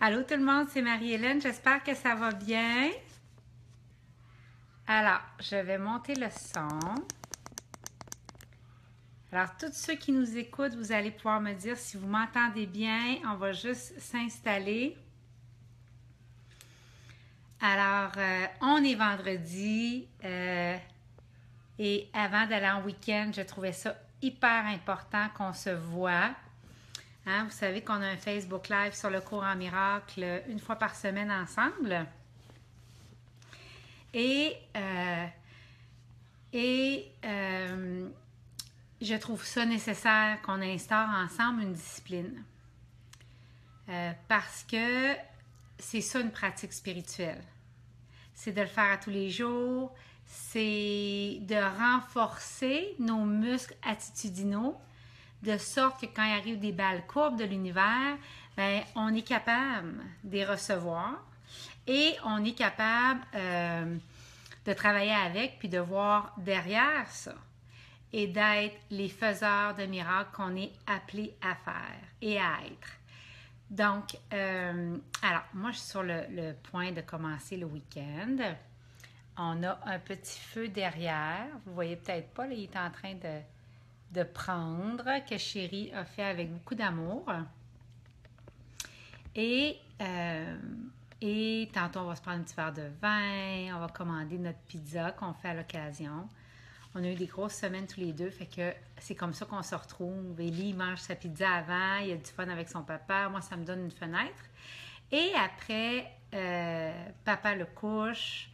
Allô tout le monde, c'est Marie-Hélène, j'espère que ça va bien. Alors, je vais monter le son. Alors, tous ceux qui nous écoutent, vous allez pouvoir me dire si vous m'entendez bien. On va juste s'installer. Alors, on est vendredi et avant d'aller en week-end, je trouvais ça hyper important qu'on se voit. Hein, vous savez qu'on a un Facebook Live sur le cours en miracle une fois par semaine ensemble. Et, je trouve ça nécessaire qu'on instaure ensemble une discipline. Parce que c'est ça une pratique spirituelle. C'est de le faire à tous les jours, c'est de renforcer nos muscles attitudinaux, de sorte que quand il arrive des balles courbes de l'univers, ben, on est capable de les recevoir et on est capable de travailler avec puis de voir derrière ça et d'être les faiseurs de miracles qu'on est appelés à faire et à être. Donc, alors, moi, je suis sur le point de commencer le week-end. On a un petit feu derrière. Vous voyez peut-être pas, là, il est en train de prendre, que Chérie a fait avec beaucoup d'amour. Et tantôt, on va se prendre un petit verre de vin, on va commander notre pizza qu'on fait à l'occasion. On a eu des grosses semaines tous les deux, fait que c'est comme ça qu'on se retrouve. Élie mange sa pizza avant, il a du fun avec son papa, moi ça me donne une fenêtre. Et après, papa le couche,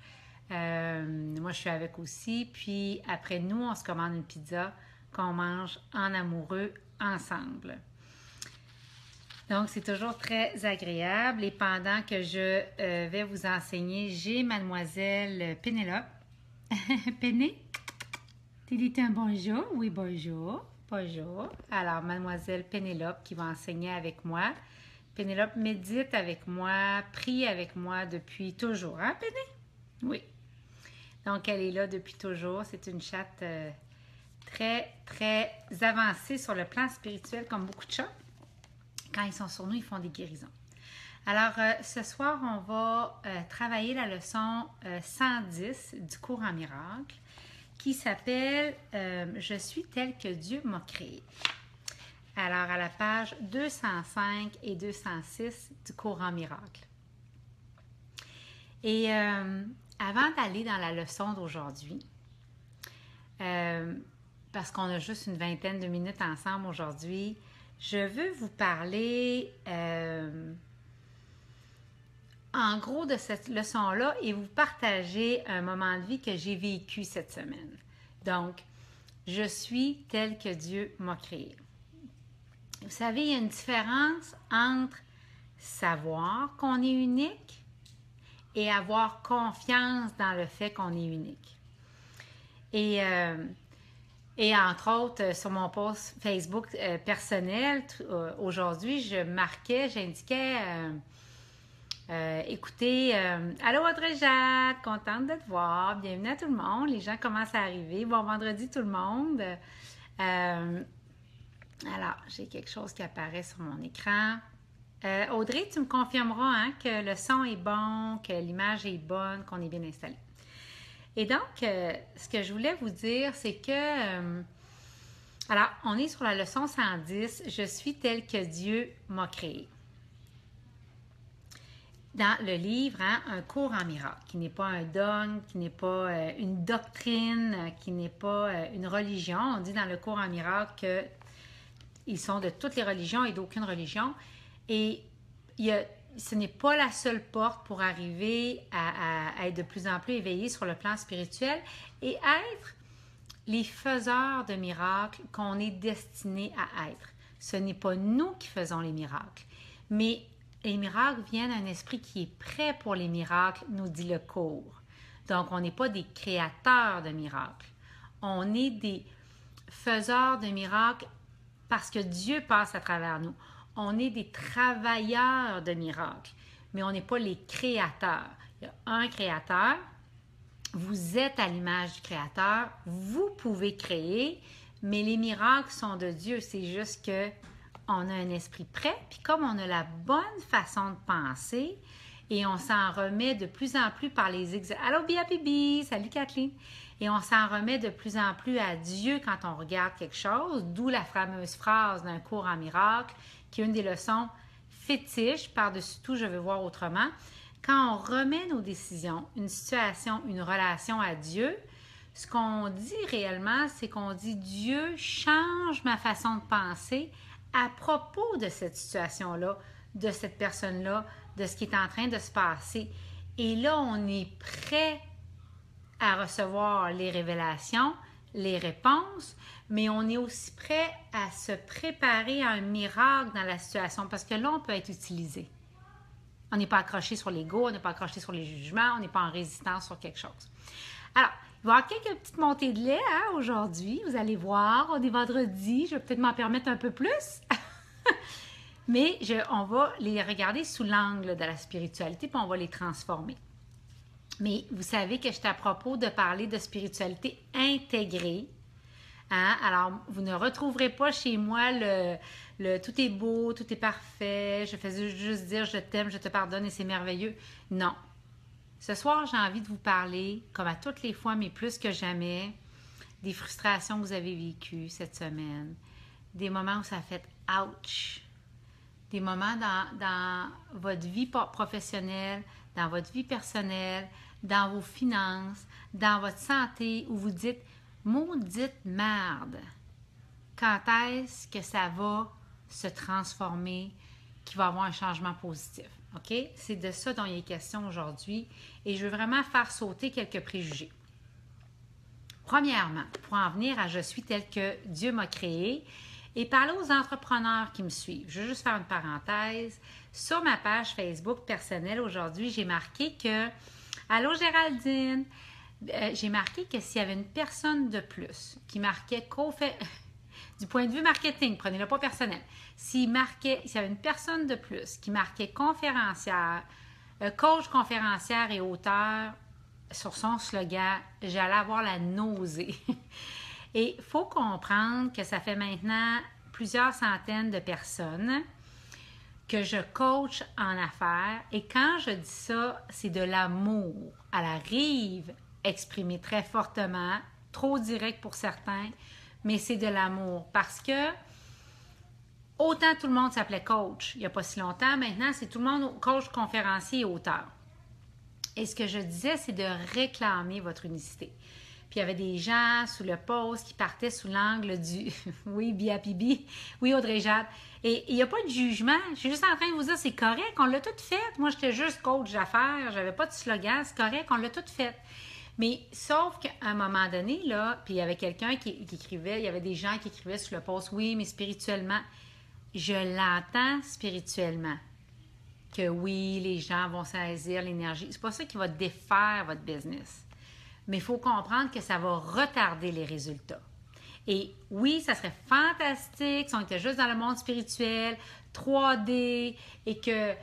moi je suis avec aussi, puis après nous, on se commande une pizza qu'on mange en amoureux ensemble. Donc, c'est toujours très agréable. Et pendant que je vais vous enseigner, j'ai mademoiselle Pénélope. Péné? Tu dis un bonjour? Oui, bonjour. Bonjour. Alors, mademoiselle Pénélope qui va enseigner avec moi. Pénélope médite avec moi, prie avec moi depuis toujours. Hein, Péné? Oui. Donc, elle est là depuis toujours. C'est une chatte très, très avancée sur le plan spirituel, comme beaucoup de chats. Quand ils sont sur nous, ils font des guérisons. Alors, ce soir, on va travailler la leçon 110 du cours en miracle qui s'appelle « Je suis tel que Dieu m'a créé ». Alors, à la page 205 et 206 du cours en miracle. Et avant d'aller dans la leçon d'aujourd'hui, parce qu'on a juste une vingtaine de minutes ensemble aujourd'hui, je veux vous parler en gros de cette leçon-là et vous partager un moment de vie que j'ai vécu cette semaine. Donc, je suis tel que Dieu m'a créé. Vous savez, il y a une différence entre savoir qu'on est unique et avoir confiance dans le fait qu'on est unique. Et entre autres, sur mon post Facebook personnel, aujourd'hui, j'indiquais, écoutez, allô Audrey-Jade, contente de te voir, bienvenue à tout le monde, les gens commencent à arriver, bon vendredi tout le monde. Alors, j'ai quelque chose qui apparaît sur mon écran. Audrey, tu me confirmeras hein, que le son est bon, que l'image est bonne, qu'on est bien installé. Et donc, ce que je voulais vous dire, c'est que, alors, on est sur la leçon 110, « Je suis tel que Dieu m'a créé ». Dans le livre, hein, un cours en miracle, qui n'est pas un dogme, qui n'est pas une doctrine, qui n'est pas une religion. On dit dans le cours en miracle qu'ils sont de toutes les religions et d'aucune religion. Et ce n'est pas la seule porte pour arriver à être de plus en plus éveillé sur le plan spirituel et être les faiseurs de miracles qu'on est destiné à être. Ce n'est pas nous qui faisons les miracles, mais les miracles viennent d'un esprit qui est prêt pour les miracles, nous dit le cours. Donc, on n'est pas des créateurs de miracles. On est des faiseurs de miracles parce que Dieu passe à travers nous. On est des travailleurs de miracles, mais on n'est pas les créateurs. Il y a un créateur, vous êtes à l'image du créateur, vous pouvez créer, mais les miracles sont de Dieu. C'est juste que on a un esprit prêt, puis comme on a la bonne façon de penser, et on s'en remet de plus en plus par les exercices. Allô, Bia Bibi! Salut, Kathleen! Et on s'en remet de plus en plus à Dieu quand on regarde quelque chose, d'où la fameuse phrase d'un cours en miracle, qui est une des leçons fétiches, par-dessus tout, je veux voir autrement. Quand on remet nos décisions, une situation, une relation à Dieu, ce qu'on dit réellement, c'est qu'on dit Dieu change ma façon de penser à propos de cette situation-là, de cette personne-là, de ce qui est en train de se passer. Et là, on est prêt à recevoir les révélations, les réponses, mais on est aussi prêt à se préparer à un miracle dans la situation parce que là, on peut être utilisé. On n'est pas accroché sur l'ego, on n'est pas accroché sur les jugements, on n'est pas en résistance sur quelque chose. Alors, il va y avoir quelques petites montées de lait aujourd'hui. Vous allez voir, on est vendredi, je vais peut-être m'en permettre un peu plus. Mais on va les regarder sous l'angle de la spiritualité, puis on va les transformer. Mais vous savez que j'étais à propos de parler de spiritualité intégrée. Hein? Alors, vous ne retrouverez pas chez moi le tout est beau, tout est parfait, je fais juste dire je t'aime, je te pardonne et c'est merveilleux. Non. Ce soir, j'ai envie de vous parler, comme à toutes les fois, mais plus que jamais, des frustrations que vous avez vécues cette semaine, des moments où ça a fait « ouch », des moments dans votre vie professionnelle, dans votre vie personnelle, dans vos finances, dans votre santé, où vous dites « maudite merde », quand est-ce que ça va se transformer, qu'il va y avoir un changement positif. OK? C'est de ça dont il est question aujourd'hui et je veux vraiment faire sauter quelques préjugés. Premièrement, pour en venir à « Je suis tel que Dieu m'a créé », et parler aux entrepreneurs qui me suivent. Je veux juste faire une parenthèse. Sur ma page Facebook personnelle, aujourd'hui, j'ai marqué que « Allô Géraldine », j'ai marqué que s'il y avait une personne de plus qui marquait du point de vue marketing, prenez-le pas personnel, s'il y avait une personne de plus qui marquait conférencière, coach conférencière et auteur sur son slogan, j'allais avoir la nausée. Et il faut comprendre que ça fait maintenant plusieurs centaines de personnes que je coach en affaires. Et quand je dis ça, c'est de l'amour. Elle arrive exprimé très fortement, trop direct pour certains, mais c'est de l'amour. Parce que autant tout le monde s'appelait coach il n'y a pas si longtemps, maintenant c'est tout le monde coach, conférencier et auteur. Et ce que je disais, c'est de réclamer votre unicité. Puis il y avait des gens sous le post qui partaient sous l'angle du « oui, Bia Bibi, oui, Audrey Jade ». Et il n'y a pas de jugement. Je suis juste en train de vous dire, c'est correct, on l'a tout fait. Moi, j'étais juste coach d'affaires, j'avais pas de slogan, c'est correct, on l'a tout fait. Mais sauf qu'à un moment donné, là, puis il y avait quelqu'un qui écrivait, il y avait des gens qui écrivaient sur le post « oui, mais spirituellement ». Je l'entends spirituellement. Que oui, les gens vont saisir l'énergie. C'est pas ça qui va défaire votre business. Mais il faut comprendre que ça va retarder les résultats. Et oui, ça serait fantastique si on était juste dans le monde spirituel, 3D, et que,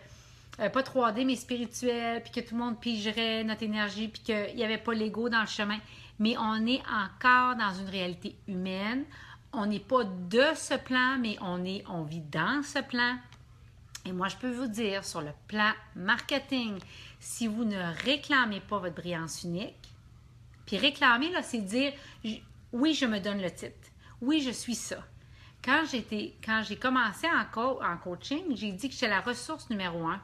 pas 3D, mais spirituel, puis que tout le monde pigerait notre énergie, puis qu'il n'y avait pas l'ego dans le chemin. Mais on est encore dans une réalité humaine. On n'est pas de ce plan, mais on vit dans ce plan. Et moi, je peux vous dire, sur le plan marketing, si vous ne réclamez pas votre brillance unique, puis réclamer, là, c'est dire, oui, je me donne le titre. Oui, je suis ça. Quand j'ai commencé en coaching, j'ai dit que j'étais la ressource numéro 1.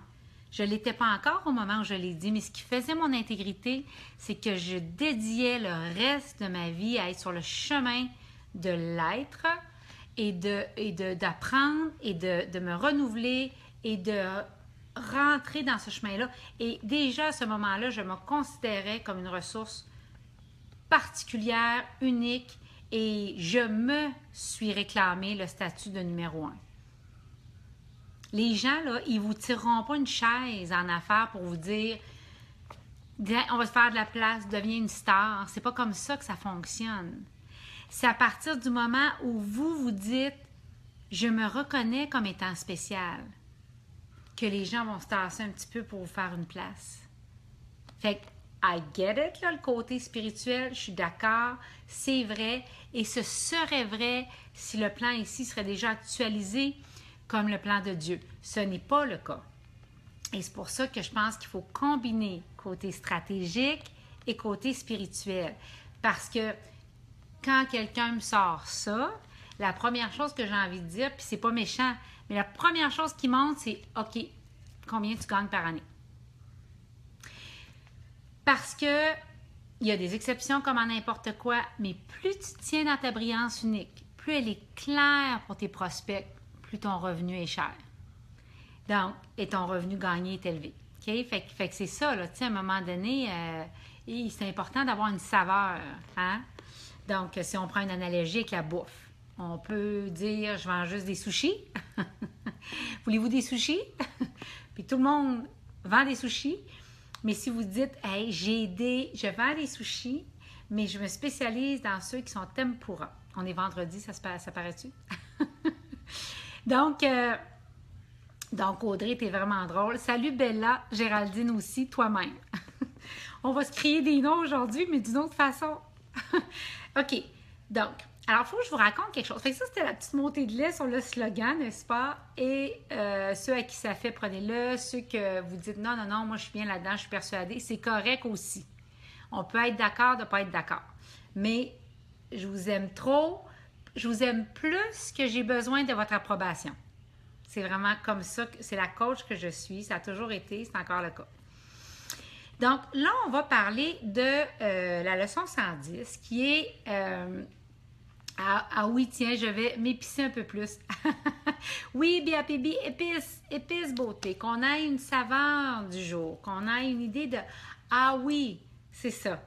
Je ne l'étais pas encore au moment où je l'ai dit, mais ce qui faisait mon intégrité, c'est que je dédiais le reste de ma vie à être sur le chemin de l'être et d'apprendre et de me renouveler et de rentrer dans ce chemin-là. Et déjà, à ce moment-là, je me considérais comme une ressource particulière, unique, et je me suis réclamé le statut de numéro 1. Les gens, là, ils ne vous tireront pas une chaise en affaires pour vous dire « on va te faire de la place, deviens une star ». C'est pas comme ça que ça fonctionne. C'est à partir du moment où vous dites « je me reconnais comme étant spécial » que les gens vont se tasser un petit peu pour vous faire une place. Fait que I get it, là, le côté spirituel, je suis d'accord, c'est vrai, et ce serait vrai si le plan ici serait déjà actualisé, comme le plan de Dieu. Ce n'est pas le cas. Et c'est pour ça que je pense qu'il faut combiner côté stratégique et côté spirituel. Parce que quand quelqu'un me sort ça, la première chose que j'ai envie de dire, puis c'est pas méchant, mais la première chose qui monte, c'est « OK, combien tu gagnes par année? » Parce que il y a des exceptions comme en n'importe quoi, mais plus tu tiens dans ta brillance unique, plus elle est claire pour tes prospects, plus ton revenu est cher. Donc, et ton revenu gagné est élevé. OK? Fait que c'est ça, là. Tu sais, à un moment donné, c'est important d'avoir une saveur. Hein? Donc, si on prend une analogie avec la bouffe, on peut dire, je vends juste des sushis. Voulez-vous des sushis? Puis tout le monde vend des sushis. Mais si vous dites, hey, je vends des sushis, mais je me spécialise dans ceux qui sont tempura. On est vendredi, ça paraît-tu? Donc, Audrey, t'es vraiment drôle. Salut Bella, Géraldine aussi, toi-même. On va se créer des noms aujourd'hui, mais d'une autre façon. OK, donc, alors, il faut que je vous raconte quelque chose. Fait que ça, c'était la petite montée de lait sur le slogan, n'est-ce pas? Et ceux à qui ça fait, prenez-le. Ceux que vous dites, non, moi, je suis bien là-dedans, je suis persuadée, c'est correct aussi. On peut être d'accord de ne pas être d'accord. Mais je vous aime trop, je vous aime plus que j'ai besoin de votre approbation. C'est vraiment comme ça, c'est la coach que je suis, ça a toujours été, c'est encore le cas. Donc, là, on va parler de la leçon 110 qui est... Ah oui, tiens, je vais m'épicer un peu plus. Oui, BAPB, épice beauté, qu'on ait une saveur du jour, qu'on ait une idée de « Ah oui, c'est ça.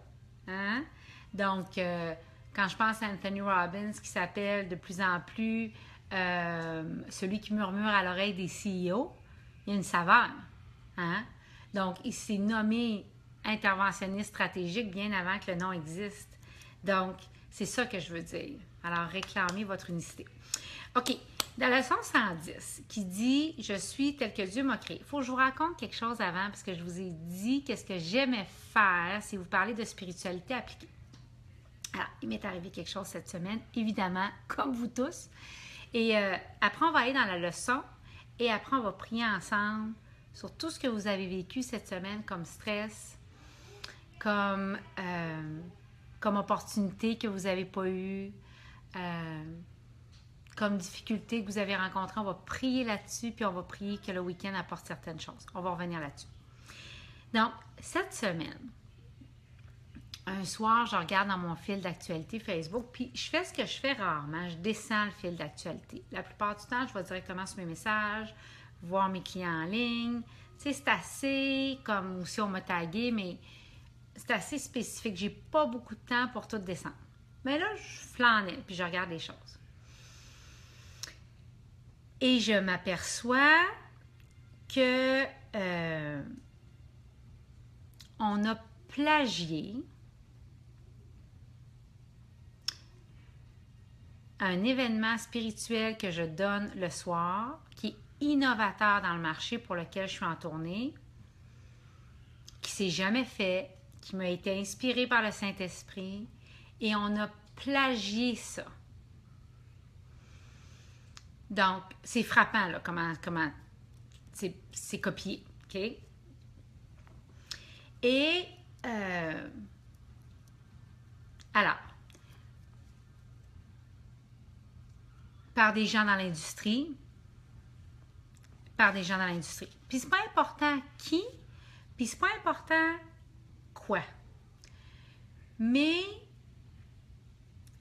Hein? » Donc, quand je pense à Anthony Robbins, qui s'appelle de plus en plus celui qui murmure à l'oreille des CEO, il y a une saveur. Hein? Donc, il s'est nommé interventionniste stratégique bien avant que le nom existe. Donc, c'est ça que je veux dire. Alors, réclamez votre unicité. OK. Dans la leçon 110, qui dit « Je suis tel que Dieu m'a créé », il faut que je vous raconte quelque chose avant, parce que je vous ai dit qu'est-ce que j'aimais faire si vous parlez de spiritualité appliquée. Alors, il m'est arrivé quelque chose cette semaine, évidemment, comme vous tous. Et après, on va aller dans la leçon, et après, on va prier ensemble sur tout ce que vous avez vécu cette semaine comme stress, comme opportunité que vous n'avez pas eue, comme difficulté que vous avez rencontrée. On va prier là-dessus, puis on va prier que le week-end apporte certaines choses. On va revenir là-dessus. Donc, cette semaine, un soir, je regarde dans mon fil d'actualité Facebook, puis je fais ce que je fais rarement, je descends le fil d'actualité. La plupart du temps, je vais directement sur mes messages, voir mes clients en ligne. Tu sais, c'est assez comme si on m'a tagué, mais c'est assez spécifique. J'ai pas beaucoup de temps pour tout descendre. Mais là, je flanais, puis je regarde les choses. Et je m'aperçois que on a plagié un événement spirituel que je donne le soir, qui est innovateur dans le marché pour lequel je suis en tournée, qui s'est jamais fait, qui m'a été inspiré par le Saint-Esprit, et on a plagié ça. Donc, c'est frappant, là, comment c'est copié, OK? Et, alors, par des gens dans l'industrie, Puis, c'est pas important qui, puis c'est pas important quoi. Mais,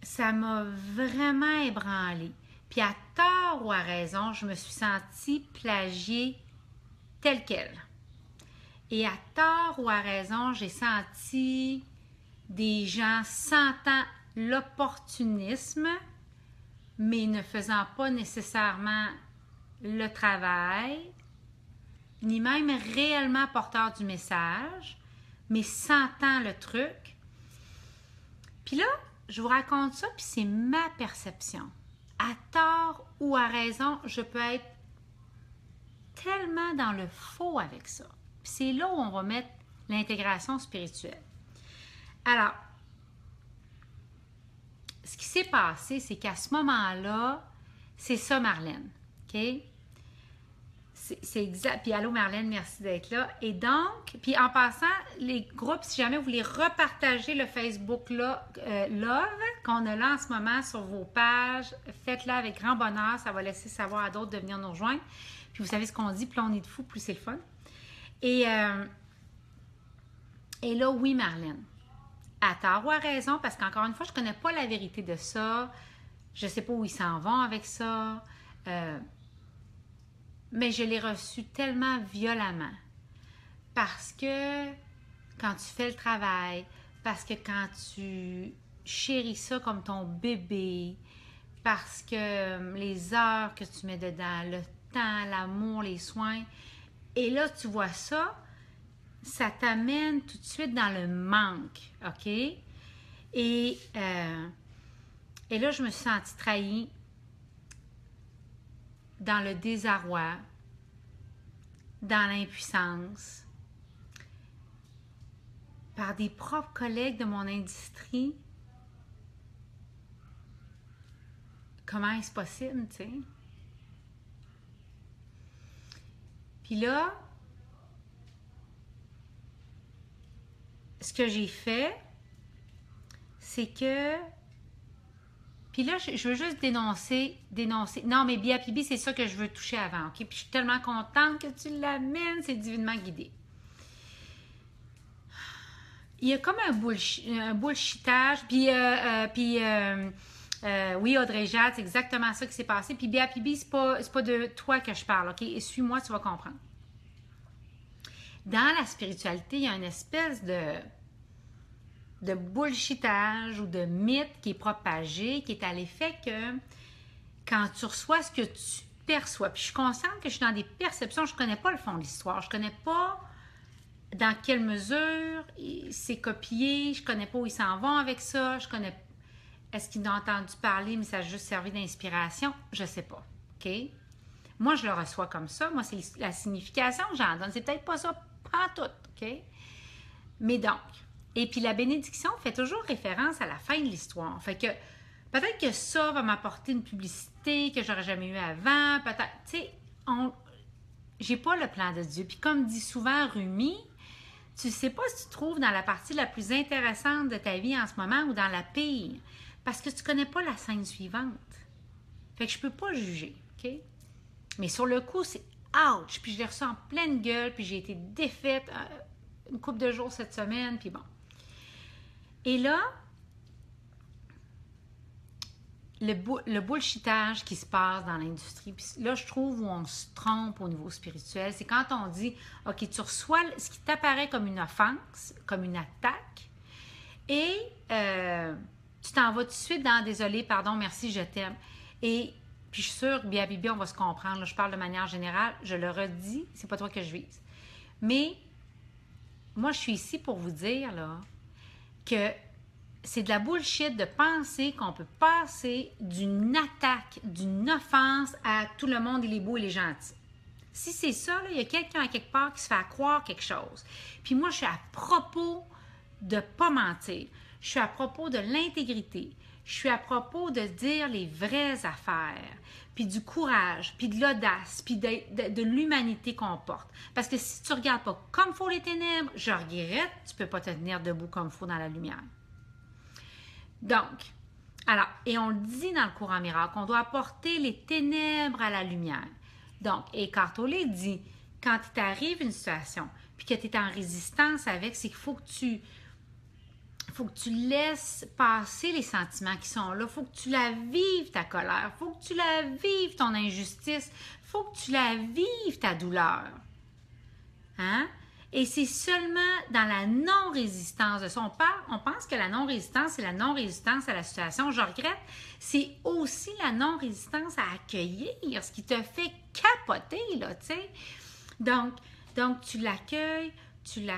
ça m'a vraiment ébranlée. Puis à tort ou à raison, je me suis sentie plagiée telle qu'elle. Et à tort ou à raison, j'ai senti des gens sentant l'opportunisme, mais ne faisant pas nécessairement le travail, ni même réellement porteur du message, mais sentant le truc. Puis là, je vous raconte ça, puis c'est ma perception. À tort ou à raison, je peux être tellement dans le faux avec ça. Puis c'est là où on va mettre l'intégration spirituelle. Alors, ce qui s'est passé, c'est qu'à ce moment-là, c'est ça, Marlène. OK? C'est exact. Puis allô Marlène, merci d'être là. Et donc, puis en passant, les groupes, si jamais vous voulez repartager le Facebook là, Love qu'on a là en ce moment sur vos pages, faites-le avec grand bonheur. Ça va laisser savoir à d'autres de venir nous rejoindre. Puis vous savez ce qu'on dit, plus on est de fous, plus c'est le fun. Et là, oui Marlène, à tort ou à raison, parce qu'encore une fois, je ne connais pas la vérité de ça. Je ne sais pas où ils s'en vont avec ça. Mais je l'ai reçu tellement violemment. Parce que quand tu fais le travail, parce que quand tu chéris ça comme ton bébé, parce que les heures que tu mets dedans, le temps, l'amour, les soins, et là, tu vois ça, ça t'amène tout de suite dans le manque, OK? Et là, je me suis sentie trahie dans le désarroi, dans l'impuissance, par des propres collègues de mon industrie. Comment est-ce possible, tu sais? Puis là, ce que j'ai fait, c'est que... Puis là, je veux juste dénoncer. Non, mais BAPB, c'est ça que je veux toucher avant, OK? Puis je suis tellement contente que tu l'amènes, c'est divinement guidé. Il y a comme un bullshitage, puis oui, Audrey Jade, c'est exactement ça qui s'est passé. Puis BAPB, c'est pas de toi que je parle, OK? Et suis-moi, tu vas comprendre. Dans la spiritualité, il y a une espèce de bullshitage ou de mythe qui est propagé, qui est à l'effet que quand tu reçois ce que tu perçois, puis je suis consciente que je suis dans des perceptions, je ne connais pas le fond de l'histoire, je ne connais pas dans quelle mesure c'est copié, je ne connais pas où ils s'en vont avec ça, je connais est-ce qu'ils ont entendu parler, mais ça a juste servi d'inspiration, je ne sais pas, OK? Moi, je le reçois comme ça, moi, c'est la signification que j'en donne, c'est peut-être pas ça, pas tout, OK? Mais donc, et puis la bénédiction fait toujours référence à la fin de l'histoire. Fait que peut-être que ça va m'apporter une publicité que j'aurais jamais eu avant. Peut-être, tu sais, j'ai pas le plan de Dieu. Puis comme dit souvent Rumi, tu sais pas si tu te trouves dans la partie la plus intéressante de ta vie en ce moment ou dans la pire. Parce que tu connais pas la scène suivante. Fait que je peux pas juger, OK? Mais sur le coup, c'est ouch! Puis je l'ai reçu en pleine gueule, puis j'ai été défaite une couple de jours cette semaine, puis bon. Et là, le bullshitage qui se passe dans l'industrie, puis là, je trouve où on se trompe au niveau spirituel, c'est quand on dit, OK, tu reçois ce qui t'apparaît comme une offense, comme une attaque, et tu t'en vas tout de suite dans « désolé, pardon, merci, je t'aime ». Et puis je suis sûre, bien Bibi, on va se comprendre, là, je parle de manière générale, je le redis, c'est pas toi que je vise. Mais moi, je suis ici pour vous dire, là, que c'est de la bullshit de penser qu'on peut passer d'une attaque, d'une offense à tout le monde, il est beau, il est gentil. Si c'est ça, là, il y a quelqu'un à quelque part qui se fait croire quelque chose. Puis moi, je suis à propos de ne pas mentir. Je suis à propos de l'intégrité. Je suis à propos de dire les vraies affaires, puis du courage, puis de l'audace, puis de l'humanité qu'on porte. Parce que si tu ne regardes pas comme il faut les ténèbres, je regrette, tu ne peux pas te tenir debout comme il faut dans la lumière. Donc, alors, et on le dit dans le courant miracle, on doit apporter les ténèbres à la lumière. Donc, Eckhart Tolle dit, quand il t'arrive une situation, puis que tu es en résistance avec, c'est qu'il faut que tu laisses passer les sentiments qui sont là. Il faut que tu la vives, ta colère. Il faut que tu la vives, ton injustice. Il faut que tu la vives, ta douleur. Hein? Et c'est seulement dans la non-résistance de ça. On pense que la non-résistance, c'est la non-résistance à la situation. Je regrette. C'est aussi la non-résistance à accueillir ce qui te fait capoter, là, tu sais. Donc, tu l'accueilles, tu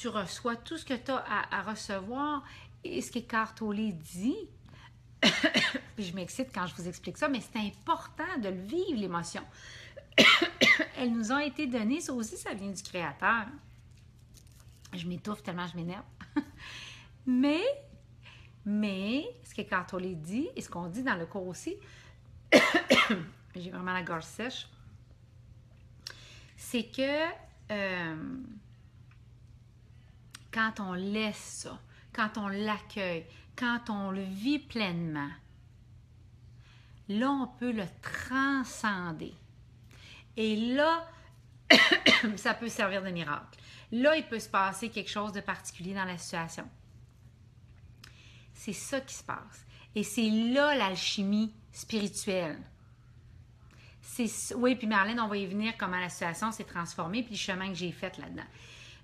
reçois tout ce que tu as à recevoir. Et ce qu'Eckhart Tolle dit, puis je m'excite quand je vous explique ça, mais c'est important de le vivre, l'émotion. Elles nous ont été données, ça aussi, ça vient du Créateur. Je m'étouffe tellement je m'énerve. mais, ce qu'Eckhart Tolle dit, et ce qu'on dit dans le cours aussi, j'ai vraiment la gorge sèche, c'est que quand on laisse ça, quand on l'accueille, quand on le vit pleinement, là, on peut le transcender. Et là, ça peut servir de miracle. Là, il peut se passer quelque chose de particulier dans la situation. C'est ça qui se passe. Et c'est là l'alchimie spirituelle. Oui, puis Marlène, on va y venir comment la situation s'est transformée, puis le chemin que j'ai fait là-dedans.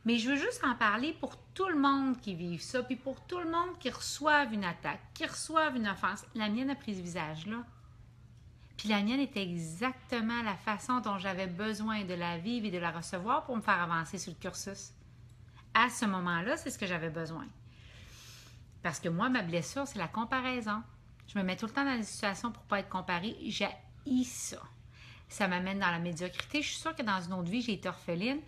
Mais je veux juste en parler pour tout le monde qui vit ça, puis pour tout le monde qui reçoive une attaque, qui reçoive une offense. La mienne a pris ce visage-là. Puis la mienne était exactement la façon dont j'avais besoin de la vivre et de la recevoir pour me faire avancer sur le cursus. À ce moment-là, c'est ce que j'avais besoin. Parce que moi, ma blessure, c'est la comparaison. Je me mets tout le temps dans des situations pour ne pas être comparée. J'haïs ça. Ça m'amène dans la médiocrité. Je suis sûre que dans une autre vie, j'ai été orpheline.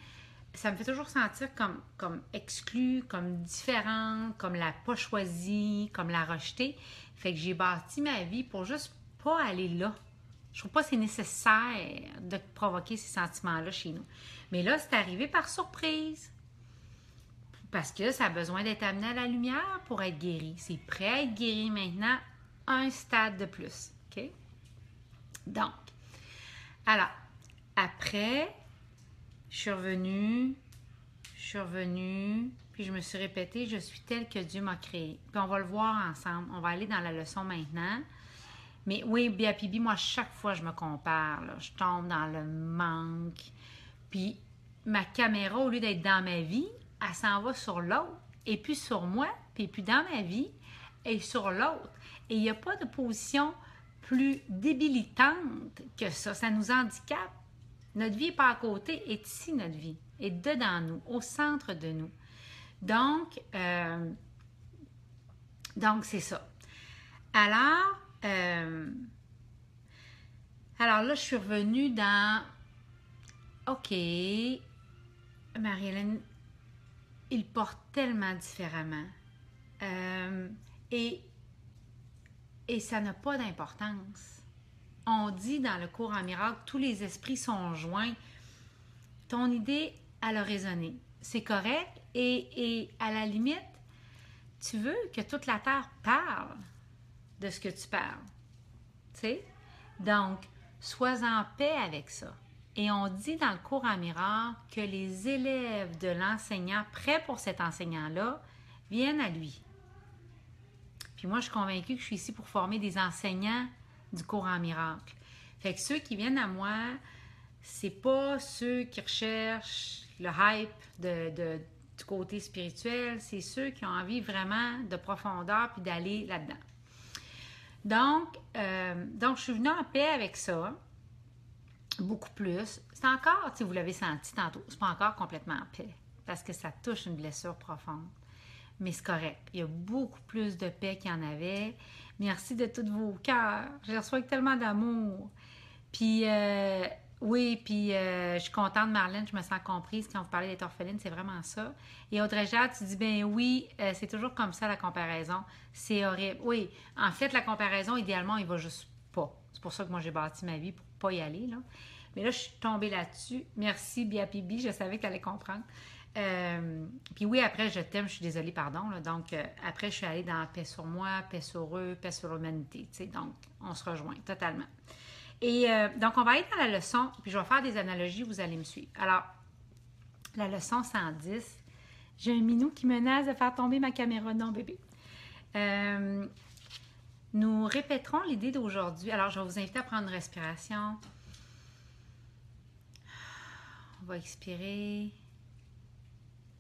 Ça me fait toujours sentir comme exclue, comme différente, comme la pas choisie, comme la rejetée. Fait que j'ai bâti ma vie pour juste pas aller là. Je trouve pas que c'est nécessaire de provoquer ces sentiments-là chez nous. Mais là, c'est arrivé par surprise. Parce que ça a besoin d'être amené à la lumière pour être guéri. C'est prêt à être guéri maintenant, un stade de plus. OK? Donc, alors, après, je suis revenue, puis je me suis répétée, je suis telle que Dieu m'a créée. Puis on va le voir ensemble. On va aller dans la leçon maintenant. Mais oui, Biapibi, moi, chaque fois je me compare, là, je tombe dans le manque. Puis ma caméra, au lieu d'être dans ma vie, elle s'en va sur l'autre. Et puis sur moi, puis dans ma vie, et sur l'autre. Et il n'y a pas de position plus débilitante que ça. Ça nous handicape. Notre vie n'est pas à côté, est ici notre vie. Est dedans nous, au centre de nous. Donc c'est ça. Alors là, je suis revenue dans OK, Marie-Hélène, il porte tellement différemment. Et ça n'a pas d'importance. On dit dans le cours en miracle, tous les esprits sont joints. Ton idée, elle a résonné. C'est correct. Et à la limite, tu veux que toute la Terre parle de ce que tu parles. Tu sais? Donc, sois en paix avec ça. Et on dit dans le cours en miracle que les élèves de l'enseignant, prêts pour cet enseignant-là, viennent à lui. Puis moi, je suis convaincue que je suis ici pour former des enseignants du cours en miracle. Fait que ceux qui viennent à moi, c'est pas ceux qui recherchent le hype du côté spirituel, c'est ceux qui ont envie vraiment de profondeur puis d'aller là-dedans. Donc, je suis venue en paix avec ça, beaucoup plus. C'est encore, si vous l'avez senti tantôt, c'est pas encore complètement en paix, parce que ça touche une blessure profonde. Mais c'est correct. Il y a beaucoup plus de paix qu'il y en avait. Merci de tous vos cœurs. Je les reçois avec tellement d'amour. Puis, je suis contente, Marlène, je me sens comprise quand vous parlez d'être orpheline, c'est vraiment ça. Et Audrey Jade, tu dis, ben oui, c'est toujours comme ça la comparaison. C'est horrible. Oui, en fait, la comparaison, idéalement, il va juste pas. C'est pour ça que moi, j'ai bâti ma vie pour pas y aller, là. Mais là, je suis tombée là-dessus. Merci, Biapibi, je savais que tu allais comprendre. Puis oui, après, je t'aime, je suis désolée, pardon. Là. Donc, après, je suis allée dans paix sur moi, paix sur eux, paix sur l'humanité. Tu sais, donc, on se rejoint totalement. Et donc, on va aller dans la leçon, puis je vais faire des analogies, vous allez me suivre. Alors, la leçon 110, j'ai un minou qui menace de faire tomber ma caméra. Non, bébé. Nous répéterons l'idée d'aujourd'hui. Alors, je vais vous inviter à prendre une respiration. On va expirer.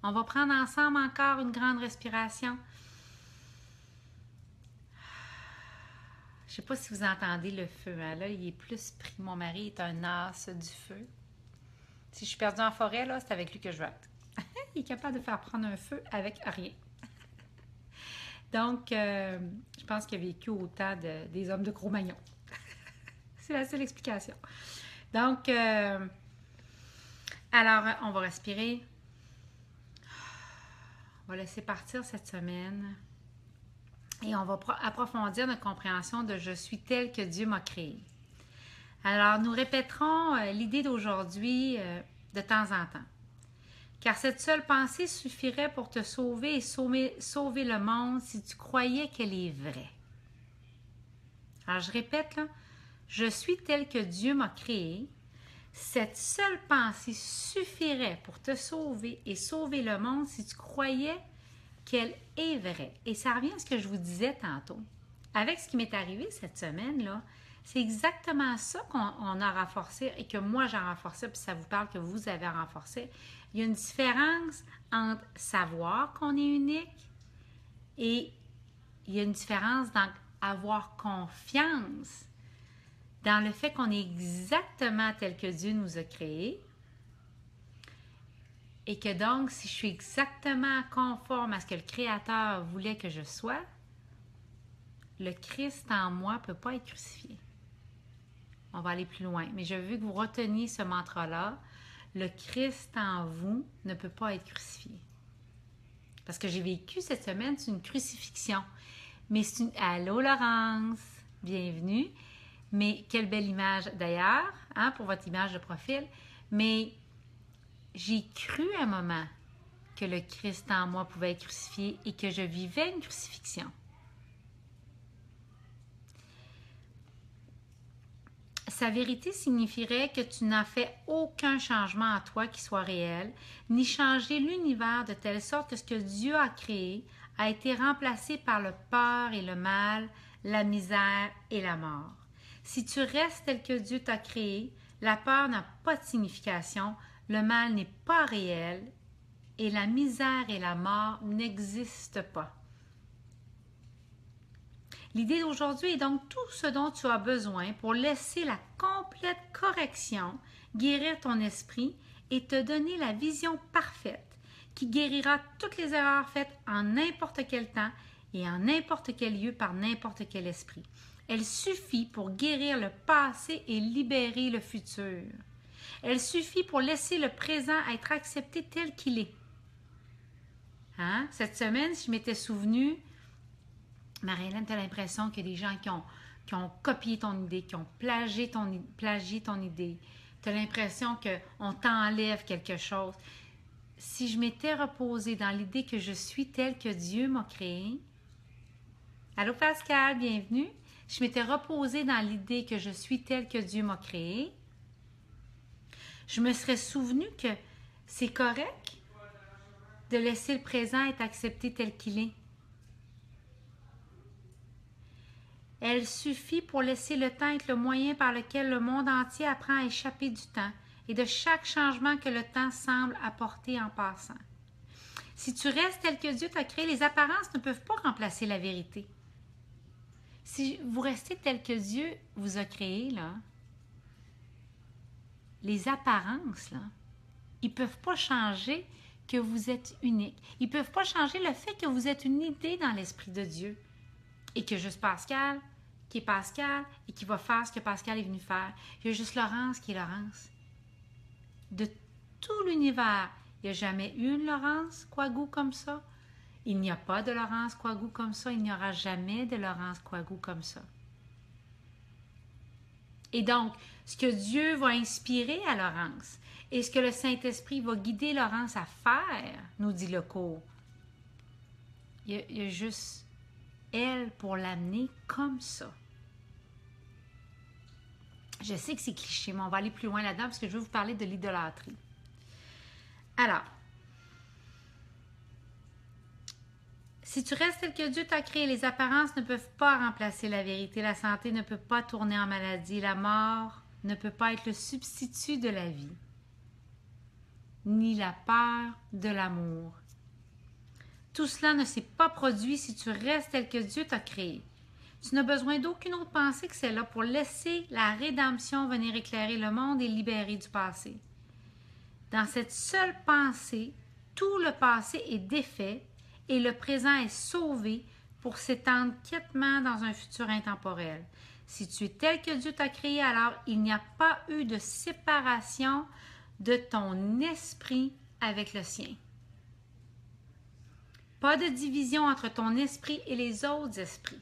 On va prendre ensemble encore une grande respiration. Je ne sais pas si vous entendez le feu. Hein? Là, il est plus pris. Mon mari est un as du feu. Si je suis perdue en forêt, là, c'est avec lui que je vais être. Il est capable de faire prendre un feu avec rien. Donc, je pense qu'il a vécu au temps des hommes de Cro-Magnon. C'est la seule explication. Donc, alors, on va respirer. On va laisser partir cette semaine. Et on va approfondir notre compréhension de « Je suis tel que Dieu m'a créé ». Alors, nous répéterons l'idée d'aujourd'hui de temps en temps. Car cette seule pensée suffirait pour te sauver et sauver le monde si tu croyais qu'elle est vraie. Alors, je répète, là, je suis tel que Dieu m'a créé. Cette seule pensée suffirait pour te sauver et sauver le monde si tu croyais qu'elle est vraie. Et ça revient à ce que je vous disais tantôt. Avec ce qui m'est arrivé cette semaine-là, c'est exactement ça qu'on a renforcé et que moi j'ai renforcé, puis ça vous parle que vous avez renforcé. Il y a une différence entre savoir qu'on est unique et il y a une différence dans avoir confiance dans le fait qu'on est exactement tel que Dieu nous a créés et que donc, si je suis exactement conforme à ce que le Créateur voulait que je sois, le Christ en moi ne peut pas être crucifié. On va aller plus loin, mais je veux que vous reteniez ce mantra-là. Le Christ en vous ne peut pas être crucifié. Parce que j'ai vécu cette semaine, c'est une crucifixion. Mais c'est une... Allô Laurence, bienvenue. Mais quelle belle image d'ailleurs, hein, pour votre image de profil. Mais j'ai cru à un moment que le Christ en moi pouvait être crucifié et que je vivais une crucifixion. Sa vérité signifierait que tu n'as fait aucun changement en toi qui soit réel, ni changé l'univers de telle sorte que ce que Dieu a créé a été remplacé par le peur et le mal, la misère et la mort. Si tu restes tel que Dieu t'a créé, la peur n'a pas de signification, le mal n'est pas réel et la misère et la mort n'existent pas. L'idée d'aujourd'hui est donc tout ce dont tu as besoin pour laisser la complète correction guérir ton esprit et te donner la vision parfaite qui guérira toutes les erreurs faites en n'importe quel temps et en n'importe quel lieu par n'importe quel esprit. Elle suffit pour guérir le passé et libérer le futur. Elle suffit pour laisser le présent être accepté tel qu'il est. Hein? Cette semaine, je m'étais souvenue, Marie-Hélène, tu as l'impression qu'il y a des gens qui ont copié ton idée, qui ont plagié ton idée. Tu as l'impression qu'on t'enlève quelque chose. Si je m'étais reposée dans l'idée que je suis telle que Dieu m'a créée, allô Pascal, bienvenue. Je m'étais reposée dans l'idée que je suis telle que Dieu m'a créée, je me serais souvenu que c'est correct de laisser le présent être accepté tel qu'il est. Elle suffit pour laisser le temps être le moyen par lequel le monde entier apprend à échapper du temps et de chaque changement que le temps semble apporter en passant. Si tu restes tel que Dieu t'a créé, les apparences ne peuvent pas remplacer la vérité. Si vous restez tel que Dieu vous a créé, là, les apparences, là, ils ne peuvent pas changer que vous êtes unique. Ils ne peuvent pas changer le fait que vous êtes une idée dans l'Esprit de Dieu et que juste Pascal, qui est Pascal et qui va faire ce que Pascal est venu faire. Il y a juste Laurence qui est Laurence. De tout l'univers, il n'y a jamais eu une Laurence Coigou comme ça. Il n'y a pas de Laurence Coigou comme ça. Il n'y aura jamais de Laurence Coigou comme ça. Et donc, ce que Dieu va inspirer à Laurence et ce que le Saint-Esprit va guider Laurence à faire, nous dit le cours, il y a juste elle pour l'amener comme ça. Je sais que c'est cliché, mais on va aller plus loin là-dedans parce que je veux vous parler de l'idolâtrie. Alors, si tu restes tel que Dieu t'a créé, les apparences ne peuvent pas remplacer la vérité. La santé ne peut pas tourner en maladie. La mort ne peut pas être le substitut de la vie, ni la peur de l'amour. Tout cela ne s'est pas produit si tu restes tel que Dieu t'a créé. Tu n'as besoin d'aucune autre pensée que celle-là pour laisser la rédemption venir éclairer le monde et libérer du passé. Dans cette seule pensée, tout le passé est défait et le présent est sauvé pour s'étendre quiètement dans un futur intemporel. Si tu es tel que Dieu t'a créé, alors il n'y a pas eu de séparation de ton esprit avec le sien. Pas de division entre ton esprit et les autres esprits.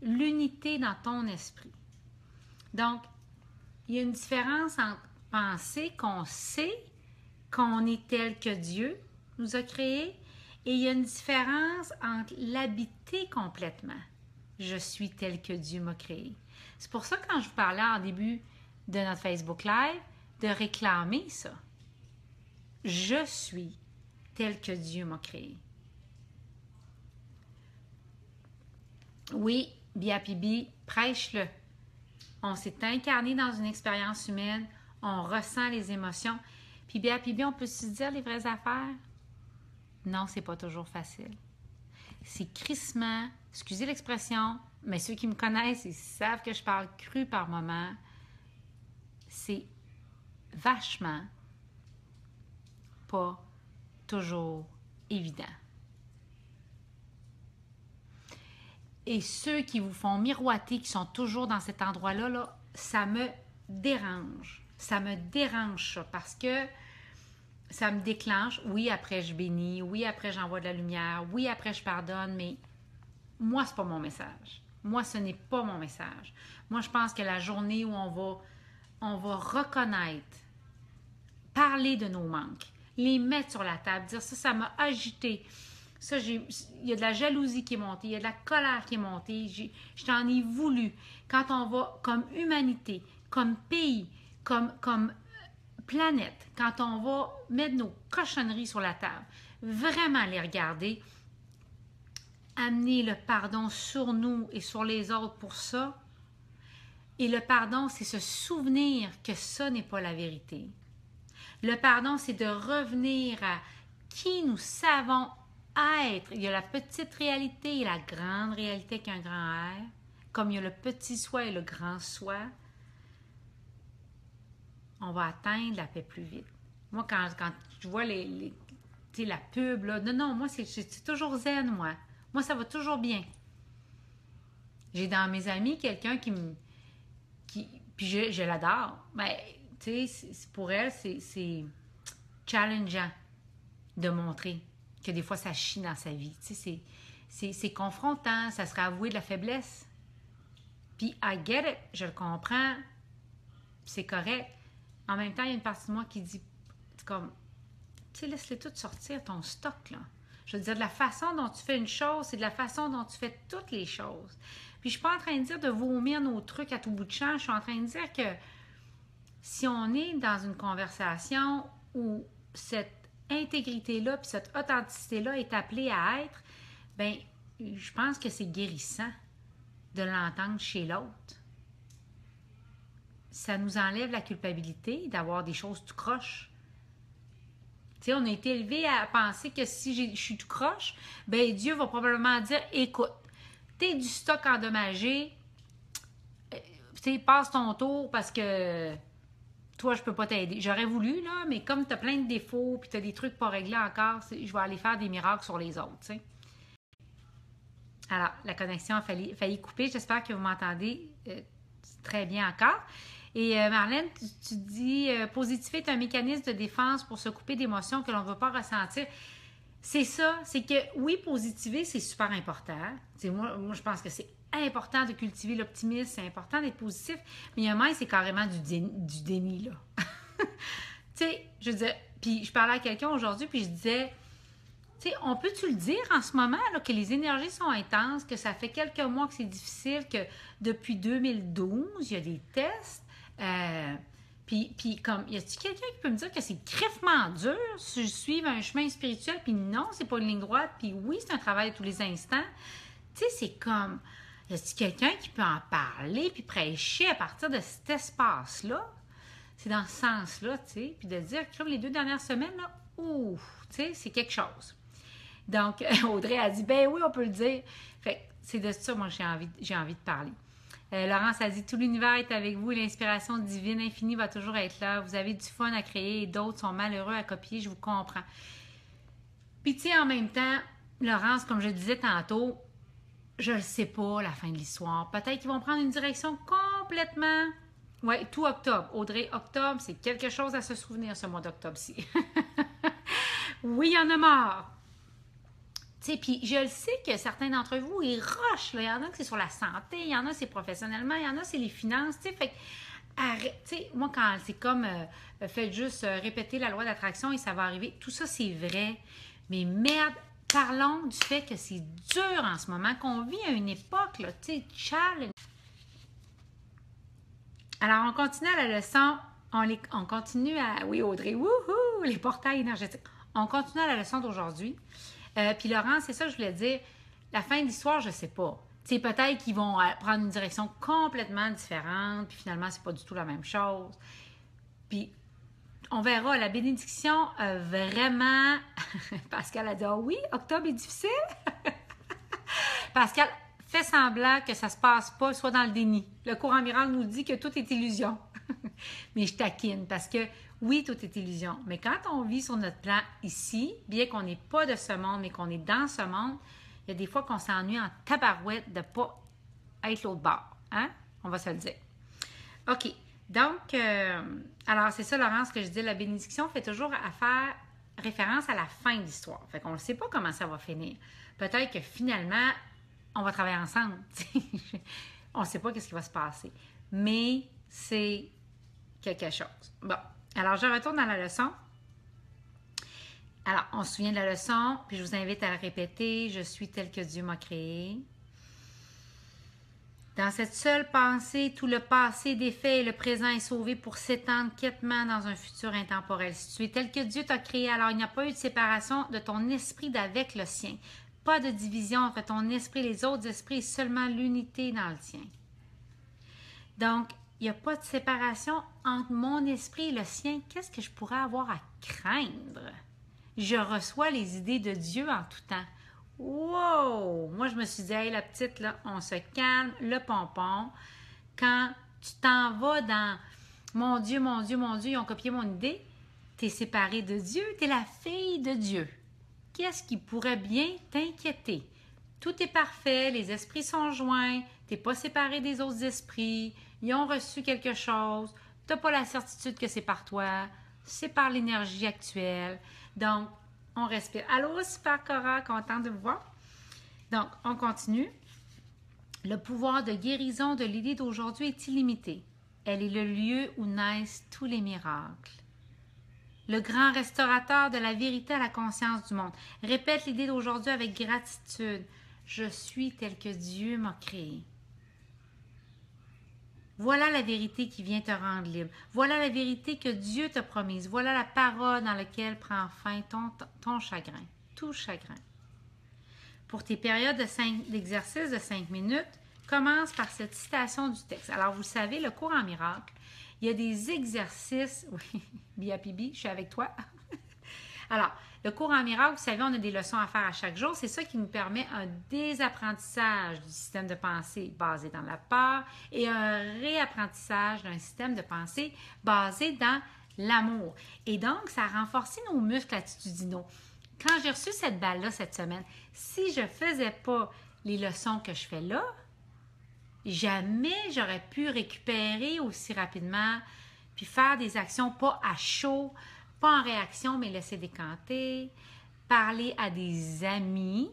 L'unité dans ton esprit. Donc, il y a une différence entre penser qu'on sait qu'on est tel que Dieu nous a créés et il y a une différence entre l'habiter complètement. Je suis tel que Dieu m'a créé. C'est pour ça que quand je vous parlais en début de notre Facebook Live, de réclamer ça. Je suis tel que Dieu m'a créé. Oui, Biapibi, prêche-le. On s'est incarné dans une expérience humaine, on ressent les émotions. Puis Biapibi, on peut se dire les vraies affaires? Non, c'est pas toujours facile. C'est crissement, excusez l'expression, mais ceux qui me connaissent, ils savent que je parle cru par moment. C'est vachement pas toujours évident. Et ceux qui vous font miroiter, qui sont toujours dans cet endroit-là, là, ça me dérange. Ça me dérange ça parce que ça me déclenche. Oui, après je bénis. Oui, après j'envoie de la lumière. Oui, après je pardonne. Mais moi, c'est pas mon message. Moi, ce n'est pas mon message. Moi, je pense que la journée où on va reconnaître, parler de nos manques, les mettre sur la table, dire ça m'a agité. Ça, il y a de la jalousie qui est montée, il y a de la colère qui est montée, je t'en ai voulu. Quand on va, comme humanité, comme pays, comme planète, quand on va mettre nos cochonneries sur la table, vraiment les regarder, amener le pardon sur nous et sur les autres pour ça. Et le pardon, c'est se souvenir que ça n'est pas la vérité. Le pardon, c'est de revenir à qui nous savons être. Il y a la petite réalité et la grande réalité avec un grand R, comme il y a le petit soi et le grand soi. On va atteindre la paix plus vite. Moi, quand je vois la pub, là, non, moi, c'est toujours zen, moi. Moi, ça va toujours bien. J'ai dans mes amis quelqu'un puis je l'adore. Mais, tu sais, pour elle, c'est challengeant de montrer que des fois, ça chie dans sa vie. Tu sais, c'est confrontant. Ça serait avouer de la faiblesse. Puis, I get it. Je le comprends. C'est correct. En même temps, il y a une partie de moi qui dit, comme, tu sais, laisse-les tout sortir, ton stock, là. Je veux dire, de la façon dont tu fais une chose, c'est de la façon dont tu fais toutes les choses. Puis, je ne suis pas en train de dire de vomir nos trucs à tout bout de champ. Je suis en train de dire que si on est dans une conversation où cette intégrité-là puis cette authenticité-là est appelée à être, bien, je pense que c'est guérissant de l'entendre chez l'autre. Ça nous enlève la culpabilité d'avoir des choses tout croche. Tu sais, on a été élevé à penser que si je suis tout croche, bien, Dieu va probablement dire, écoute, t'es du stock endommagé, tu sais, passe ton tour parce que toi, je peux pas t'aider. J'aurais voulu, là, mais comme tu as plein de défauts puis tu as des trucs pas réglés encore, je vais aller faire des miracles sur les autres, tu sais. Alors, la connexion a failli couper. J'espère que vous m'entendez très bien encore. Et Marlène, tu dis positif est un mécanisme de défense pour se couper d'émotions que l'on ne veut pas ressentir. C'est ça, c'est que oui, positiver, c'est super important. Moi, je pense que c'est important de cultiver l'optimisme, c'est important d'être positif, mais il y a même, c'est carrément du déni, là. Tu sais, je veux dire, puis je parlais à quelqu'un aujourd'hui, puis je disais, tu sais, on peut-tu le dire en ce moment, là, que les énergies sont intenses, que ça fait quelques mois que c'est difficile, que depuis 2012, il y a des tests, puis comme, y a-t-il quelqu'un qui peut me dire que c'est crèvement dur si je suis un chemin spirituel, puis non, c'est pas une ligne droite, puis oui, c'est un travail tous les instants. Tu sais, c'est comme, y a-t-il quelqu'un qui peut en parler, puis prêcher à partir de cet espace-là? C'est dans ce sens-là, tu sais, puis de dire, comme les 2 dernières semaines, là, ouf, tu sais, c'est quelque chose. Donc, Audrey a dit, ben oui, on peut le dire. Fait que c'est de ça, moi, j'ai envie de parler. Laurence a dit, tout l'univers est avec vous et l'inspiration divine infinie va toujours être là. Vous avez du fun à créer et d'autres sont malheureux à copier, je vous comprends. Puis, tu sais, en même temps, Laurence, comme je disais tantôt, je ne sais pas la fin de l'histoire. Peut-être qu'ils vont prendre une direction complètement... Oui, tout octobre. Audrey, octobre, c'est quelque chose à se souvenir, ce mois d'octobre-ci. Oui, il y en a marre. Tu sais, puis je le sais que certains d'entre vous, ils rushent. Là. Il y en a que c'est sur la santé, il y en a c'est professionnellement, il y en a c'est les finances. Tu sais, fait arrête. Tu sais, moi, quand c'est comme faites juste répéter la loi d'attraction et ça va arriver, tout ça, c'est vrai. Mais merde, parlons du fait que c'est dur en ce moment, qu'on vit à une époque, là, tu sais, challenge. Alors, on continue à la leçon. On continue à... Oui, Audrey, wouhou, les portails énergétiques. On continue à la leçon d'aujourd'hui. Puis Laurent, c'est ça que je voulais dire. La fin de l'histoire, je ne sais pas. C'est peut-être qu'ils vont prendre une direction complètement différente, puis finalement, c'est pas du tout la même chose. Puis, on verra. La bénédiction, vraiment... Pascal a dit, ah oui, octobre est difficile. Pascal fait semblant que ça se passe pas, soit dans le déni. Le courant miracle nous dit que tout est illusion. Mais je taquine parce que oui, tout est illusion. Mais quand on vit sur notre plan ici, bien qu'on n'est pas de ce monde, mais qu'on est dans ce monde, il y a des fois qu'on s'ennuie en tabarouette de ne pas être l'autre bord. Hein? On va se le dire. OK. Donc, alors c'est ça, Laurence, que je dis, la bénédiction fait toujours à faire référence à la fin de l'histoire. Fait qu'on ne sait pas comment ça va finir. Peut-être que finalement, on va travailler ensemble. On ne sait pas ce qui va se passer. Mais c'est quelque chose. Bon, alors je retourne dans la leçon. Alors, on se souvient de la leçon, puis je vous invite à la répéter. Je suis tel que Dieu m'a créé. Dans cette seule pensée, tout le passé défait et le présent est sauvé pour s'étendre quêtement dans un futur intemporel. Si tu es tel que Dieu t'a créé, alors il n'y a pas eu de séparation de ton esprit d'avec le sien. Pas de division entre ton esprit et les autres esprits, seulement l'unité dans le tien. Donc, il n'y a pas de séparation entre mon esprit et le sien. Qu'est-ce que je pourrais avoir à craindre? Je reçois les idées de Dieu en tout temps. Wow! Moi, je me suis dit, hey, la petite, là, on se calme, le pompon. Quand tu t'en vas dans mon Dieu, mon Dieu, mon Dieu, ils ont copié mon idée, tu es séparée de Dieu, tu es la fille de Dieu. Qu'est-ce qui pourrait bien t'inquiéter? Tout est parfait, les esprits sont joints, tu n'es pas séparé des autres esprits, ils ont reçu quelque chose, tu n'as pas la certitude que c'est par toi, c'est par l'énergie actuelle. Donc, on respire. Allô, super Cora, contente de vous voir. Donc, on continue. Le pouvoir de guérison de l'idée d'aujourd'hui est illimité. Elle est le lieu où naissent tous les miracles. Le grand restaurateur de la vérité à la conscience du monde. Répète l'idée d'aujourd'hui avec gratitude. Je suis tel que Dieu m'a créé. Voilà la vérité qui vient te rendre libre. Voilà la vérité que Dieu t'a promise. Voilà la parole dans laquelle prend fin ton chagrin, tout chagrin. Pour tes périodes d'exercice de 5 minutes, commence par cette citation du texte. Alors, vous le savez, le cours en miracle, il y a des exercices. Oui, Bia Pibi, je suis avec toi. Alors, le cours en miracle, vous savez, on a des leçons à faire à chaque jour. C'est ça qui nous permet un désapprentissage du système de pensée basé dans la peur et un réapprentissage d'un système de pensée basé dans l'amour. Et donc, ça a renforcé nos muscles attitudinaux. Quand j'ai reçu cette balle-là cette semaine, si je ne faisais pas les leçons que je fais là, jamais j'aurais pu récupérer aussi rapidement puis faire des actions pas à chaud, pas en réaction, mais laisser décanter, parler à des amis.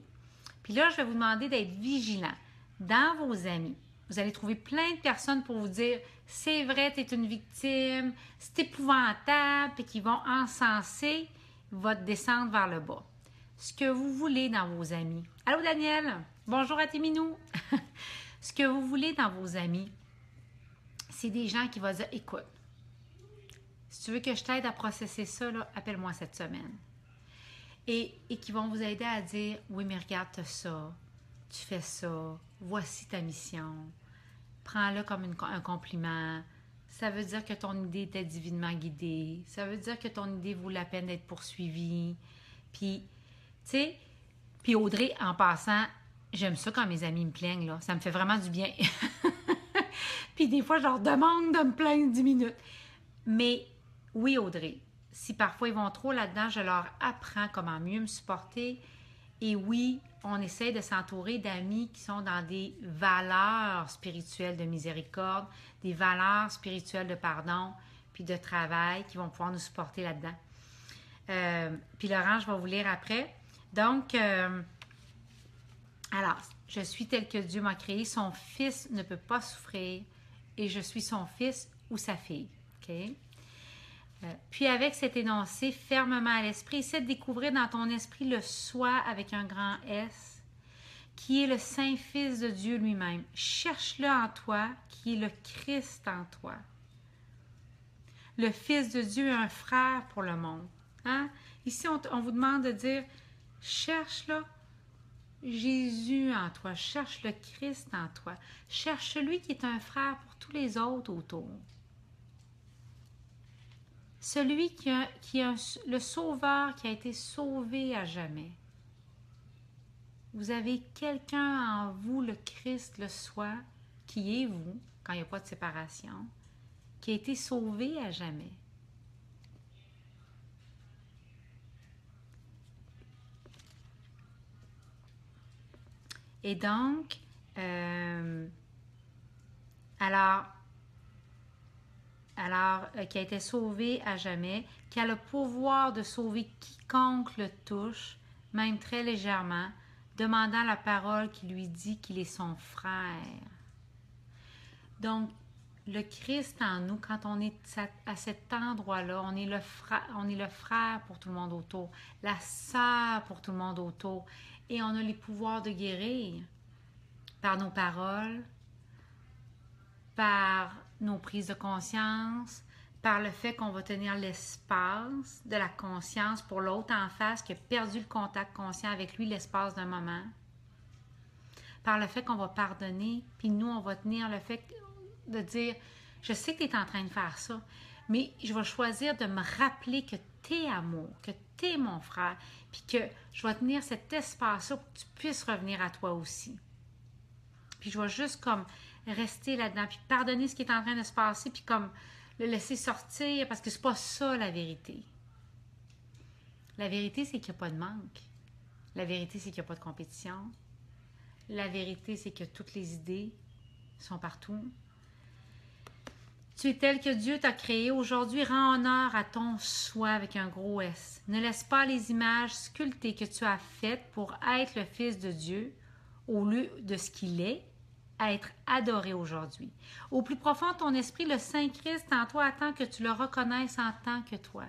Puis là, je vais vous demander d'être vigilant. Dans vos amis, vous allez trouver plein de personnes pour vous dire « C'est vrai, tu es une victime, c'est épouvantable », puis qui vont encenser votre descente vers le bas. Ce que vous voulez dans vos amis. Allô, Daniel? Bonjour à tes minous. Ce que vous voulez dans vos amis, c'est des gens qui vont dire « Écoute, si tu veux que je t'aide à processer ça, là, appelle-moi cette semaine. » Et qui vont vous aider à dire « Oui, mais regarde, tu as ça, tu fais ça, voici ta mission. Prends-le comme un compliment. Ça veut dire que ton idée était divinement guidée. Ça veut dire que ton idée vaut la peine d'être poursuivie. » Puis, tu sais, puis Audrey, en passant, j'aime ça quand mes amis me plaignent, là. Ça me fait vraiment du bien. Puis des fois, je leur demande de me plaindre 10 minutes. Mais oui, Audrey, si parfois ils vont trop là-dedans, je leur apprends comment mieux me supporter. Et oui, on essaie de s'entourer d'amis qui sont dans des valeurs spirituelles de miséricorde, des valeurs spirituelles de pardon, puis de travail qui vont pouvoir nous supporter là-dedans. Puis Laurent, je vais vous lire après. Donc, alors, je suis tel que Dieu m'a créé. Son fils ne peut pas souffrir et je suis son fils ou sa fille. OK? Puis avec cet énoncé fermement à l'esprit, essaie de découvrir dans ton esprit le soi avec un grand S, qui est le Saint-Fils de Dieu lui-même. Cherche-le en toi, qui est le Christ en toi. Le Fils de Dieu est un frère pour le monde. Hein? Ici, on vous demande de dire, cherche là Jésus en toi, cherche le Christ en toi, cherche celui qui est un frère pour tous les autres autour. Celui qui est le sauveur qui a été sauvé à jamais. Vous avez quelqu'un en vous, le Christ, le soi, qui est vous, quand il n'y a pas de séparation, qui a été sauvé à jamais. Et donc, qui a été sauvé à jamais, qui a le pouvoir de sauver quiconque le touche, même très légèrement, demandant la parole qui lui dit qu'il est son frère. Donc, le Christ en nous, quand on est à cet endroit-là, on est le frère pour tout le monde autour, la sœur pour tout le monde autour, et on a les pouvoirs de guérir par nos paroles, par nos prises de conscience, par le fait qu'on va tenir l'espace de la conscience pour l'autre en face qui a perdu le contact conscient avec lui l'espace d'un moment, par le fait qu'on va pardonner, puis nous, on va tenir le fait de dire, je sais que tu es en train de faire ça, mais je vais choisir de me rappeler que tu es amour, que tu es mon frère, puis que je vais tenir cet espace-là pour que tu puisses revenir à toi aussi. Puis je vais juste comme rester là-dedans, puis pardonner ce qui est en train de se passer, puis comme le laisser sortir, parce que c'est pas ça la vérité. La vérité, c'est qu'il n'y a pas de manque. La vérité, c'est qu'il n'y a pas de compétition. La vérité, c'est que toutes les idées sont partout. Tu es tel que Dieu t'a créé. Aujourd'hui, rends honneur à ton soi avec un gros S. Ne laisse pas les images sculptées que tu as faites pour être le Fils de Dieu, au lieu de ce qu'il est, à être adoré aujourd'hui. Au plus profond de ton esprit, le Saint-Christ en toi attend que tu le reconnaisses en tant que toi.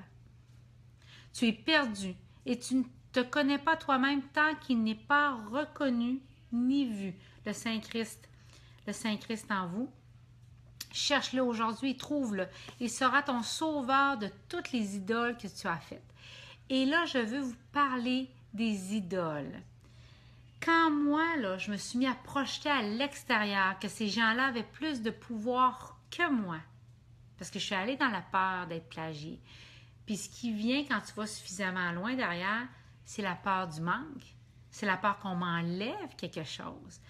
Tu es perdu et tu ne te connais pas toi-même tant qu'il n'est pas reconnu ni vu. Le Saint-Christ en vous. Cherche-le aujourd'hui et trouve-le. Il sera ton sauveur de toutes les idoles que tu as faites. Et là, je veux vous parler des idoles. Quand moi, là, je me suis mis à projeter à l'extérieur que ces gens-là avaient plus de pouvoir que moi, parce que je suis allée dans la peur d'être plagiée. Puis ce qui vient quand tu vas suffisamment loin derrière, c'est la peur du manque. C'est la peur qu'on m'enlève quelque chose.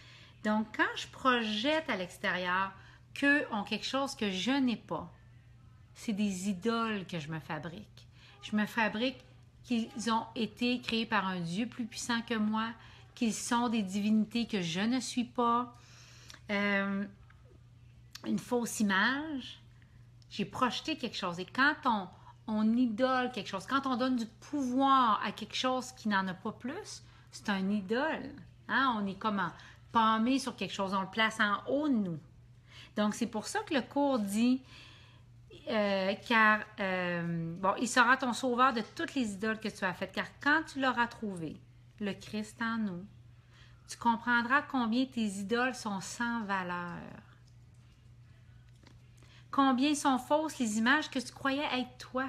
Donc, quand je projette à l'extérieur qu'eux ont quelque chose que je n'ai pas, c'est des idoles que je me fabrique. Je me fabrique qu'ils ont été créés par un Dieu plus puissant que moi, qu'ils sont des divinités que je ne suis pas, une fausse image. J'ai projeté quelque chose. Et quand on idole quelque chose, quand on donne du pouvoir à quelque chose qui n'en a pas plus, c'est un idole. Hein? On est comme pâmé sur quelque chose, on le place en haut de nous. Donc, c'est pour ça que le cours dit, il sera ton sauveur de toutes les idoles que tu as faites, car quand tu l'auras trouvé, le Christ en nous, tu comprendras combien tes idoles sont sans valeur. Combien sont fausses les images que tu croyais être toi.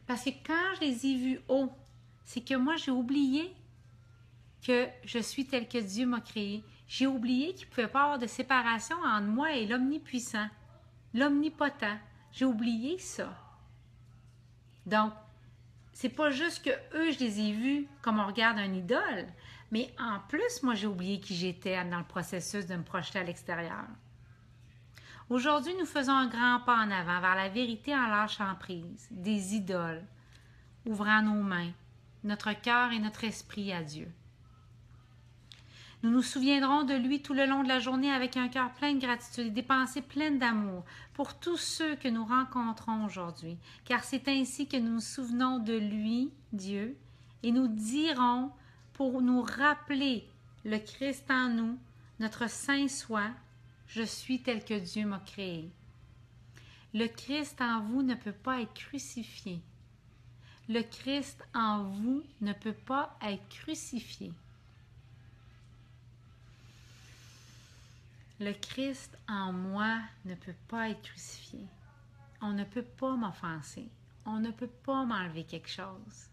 Parce que quand je les ai vues haut, c'est que moi, j'ai oublié que je suis tel que Dieu m'a créé. J'ai oublié qu'il ne pouvait pas avoir de séparation entre moi et l'omnipuissant, l'omnipotent. J'ai oublié ça. Donc, c'est pas juste que eux, je les ai vus comme on regarde un idole, mais en plus, moi, j'ai oublié qui j'étais dans le processus de me projeter à l'extérieur. Aujourd'hui, nous faisons un grand pas en avant vers la vérité en lâchant prise, des idoles, ouvrant nos mains, notre cœur et notre esprit à Dieu. Nous nous souviendrons de lui tout le long de la journée avec un cœur plein de gratitude et des pensées pleines d'amour pour tous ceux que nous rencontrons aujourd'hui, car c'est ainsi que nous nous souvenons de lui, Dieu, et nous dirons pour nous rappeler le Christ en nous, notre saint soi, je suis tel que Dieu m'a créé. Le Christ en vous ne peut pas être crucifié. Le Christ en vous ne peut pas être crucifié. Le Christ en moi ne peut pas être crucifié. On ne peut pas m'offenser. On ne peut pas m'enlever quelque chose.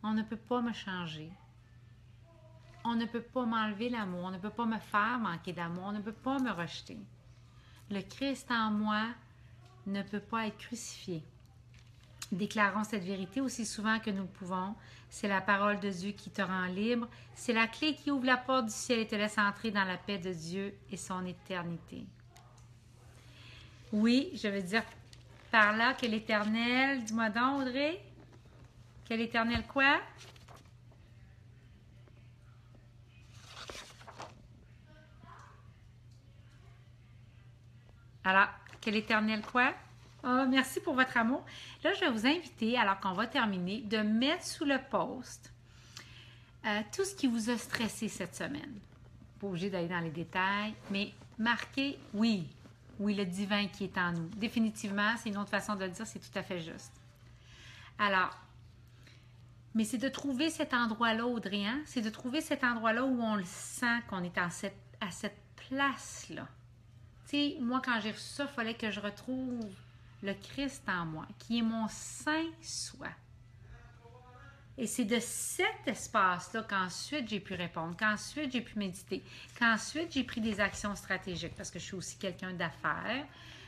On ne peut pas me changer. On ne peut pas m'enlever l'amour. On ne peut pas me faire manquer d'amour. On ne peut pas me rejeter. Le Christ en moi ne peut pas être crucifié. Déclarons cette vérité aussi souvent que nous le pouvons. C'est la parole de Dieu qui te rend libre. C'est la clé qui ouvre la porte du ciel et te laisse entrer dans la paix de Dieu et son éternité. Oui, je veux dire par là que l'Éternel, dis-moi donc Audrey, que l'Éternel quoi? Alors, que l'Éternel quoi? Oh, merci pour votre amour. Là, je vais vous inviter, alors qu'on va terminer, de mettre sous le post tout ce qui vous a stressé cette semaine. Pas obligé d'aller dans les détails, mais marquez oui, le divin qui est en nous. Définitivement, c'est une autre façon de le dire, c'est tout à fait juste. Alors, mais c'est de trouver cet endroit-là, Audrey, hein? C'est de trouver cet endroit-là où on le sent qu'on est à cette place-là. Tu sais, moi, quand j'ai reçu ça, il fallait que je retrouve le Christ en moi, qui est mon saint soi. Et c'est de cet espace-là qu'ensuite j'ai pu répondre, qu'ensuite j'ai pu méditer, qu'ensuite j'ai pris des actions stratégiques, parce que je suis aussi quelqu'un d'affaires.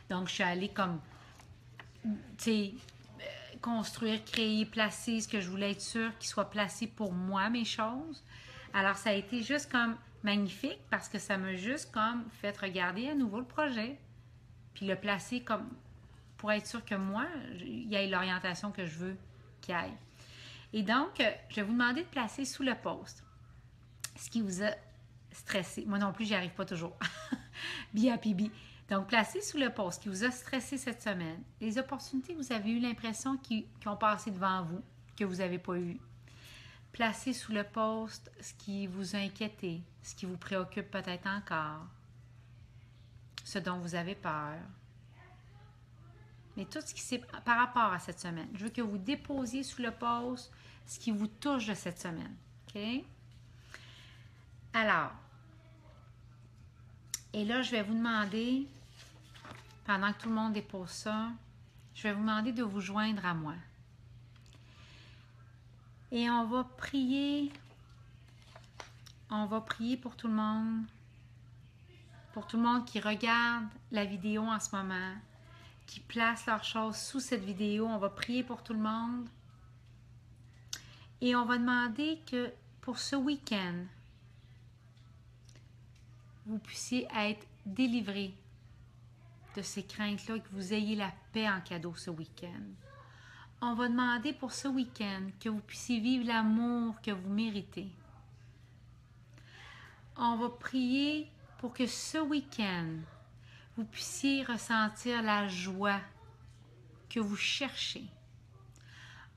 Donc, je suis allée comme, tu sais, construire, créer, placer ce que je voulais être sûre qu'il soit placé pour moi, mes choses. Alors, ça a été juste comme magnifique, parce que ça m'a juste comme fait regarder à nouveau le projet, puis le placer comme pour être sûr que moi, il y ait l'orientation que je veux qu'il y ait. Et donc, je vais vous demander de placer sous le post ce qui vous a stressé. Moi non plus, j'y arrive pas toujours. B.A.P.B. Donc, placez sous le post ce qui vous a stressé cette semaine, les opportunités que vous avez eu l'impression qui ont passé devant vous, que vous n'avez pas eues. Placez sous le post ce qui vous a inquiété, ce qui vous préoccupe peut-être encore, ce dont vous avez peur. Mais tout ce qui c'est par rapport à cette semaine. Je veux que vous déposiez sous le post ce qui vous touche de cette semaine. OK? Alors, et là, je vais vous demander, pendant que tout le monde dépose ça, je vais vous demander de vous joindre à moi. Et on va prier pour tout le monde qui regarde la vidéo en ce moment, qui place leurs choses sous cette vidéo. On va prier pour tout le monde. Et on va demander que pour ce week-end, vous puissiez être délivrés de ces craintes-là, que vous ayez la paix en cadeau ce week-end. On va demander pour ce week-end que vous puissiez vivre l'amour que vous méritez. On va prier pour que ce week-end, vous puissiez ressentir la joie que vous cherchez.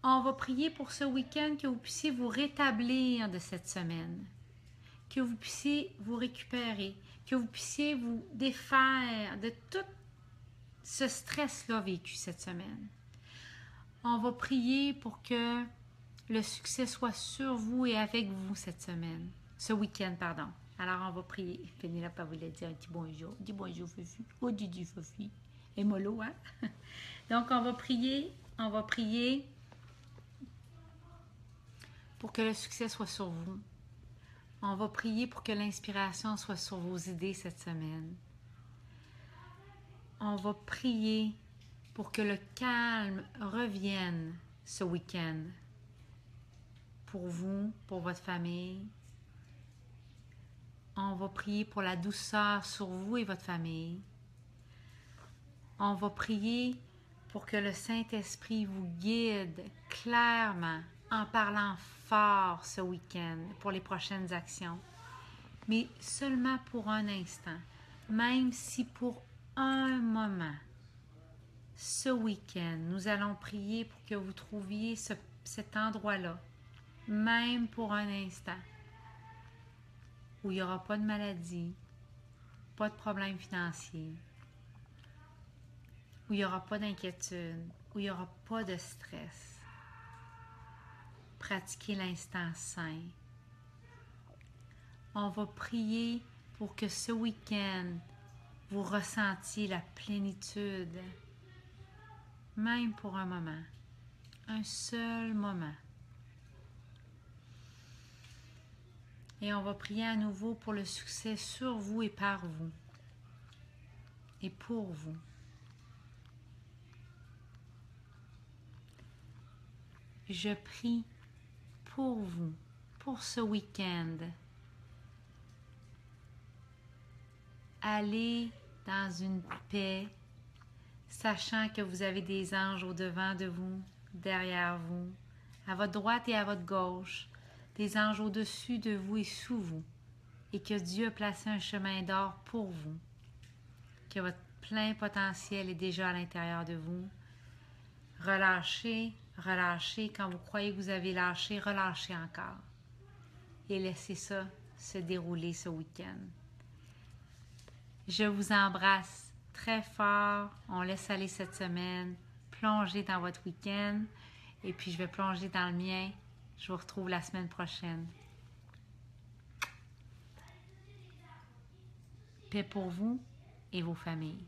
On va prier pour ce week-end que vous puissiez vous rétablir de cette semaine, que vous puissiez vous récupérer, que vous puissiez vous défaire de tout ce stress-là vécu cette semaine. On va prier pour que le succès soit sur vous et avec vous cette semaine, ce week-end, pardon. Alors, on va prier. Pénélope vous l'a dit un petit bonjour. Dis bonjour, Fufu. Oh, dis Fufu. Et mollo, hein? Donc, on va prier pour que le succès soit sur vous. On va prier pour que l'inspiration soit sur vos idées cette semaine. On va prier pour que le calme revienne ce week-end pour vous, pour votre famille. On va prier pour la douceur sur vous et votre famille. On va prier pour que le Saint-Esprit vous guide clairement en parlant fort ce week-end pour les prochaines actions. Mais seulement pour un instant, même si pour un moment, ce week-end, nous allons prier pour que vous trouviez cet endroit-là, même pour un instant, où il n'y aura pas de maladie, pas de problème financier, où il n'y aura pas d'inquiétude, où il n'y aura pas de stress. Pratiquez l'instant sain. On va prier pour que ce week-end, vous ressentiez la plénitude, même pour un moment, un seul moment. Et on va prier à nouveau pour le succès sur vous et par vous, et pour vous. Je prie pour vous, pour ce week-end. Allez dans une paix, sachant que vous avez des anges au-devant de vous, derrière vous, à votre droite et à votre gauche, des anges au-dessus de vous et sous vous, et que Dieu a placé un chemin d'or pour vous, que votre plein potentiel est déjà à l'intérieur de vous. Relâchez, relâchez. Quand vous croyez que vous avez lâché, relâchez encore. Et laissez ça se dérouler ce week-end. Je vous embrasse très fort. On laisse aller cette semaine. Plongez dans votre week-end. Et puis, je vais plonger dans le mien. Je vous retrouve la semaine prochaine. Paix pour vous et vos familles.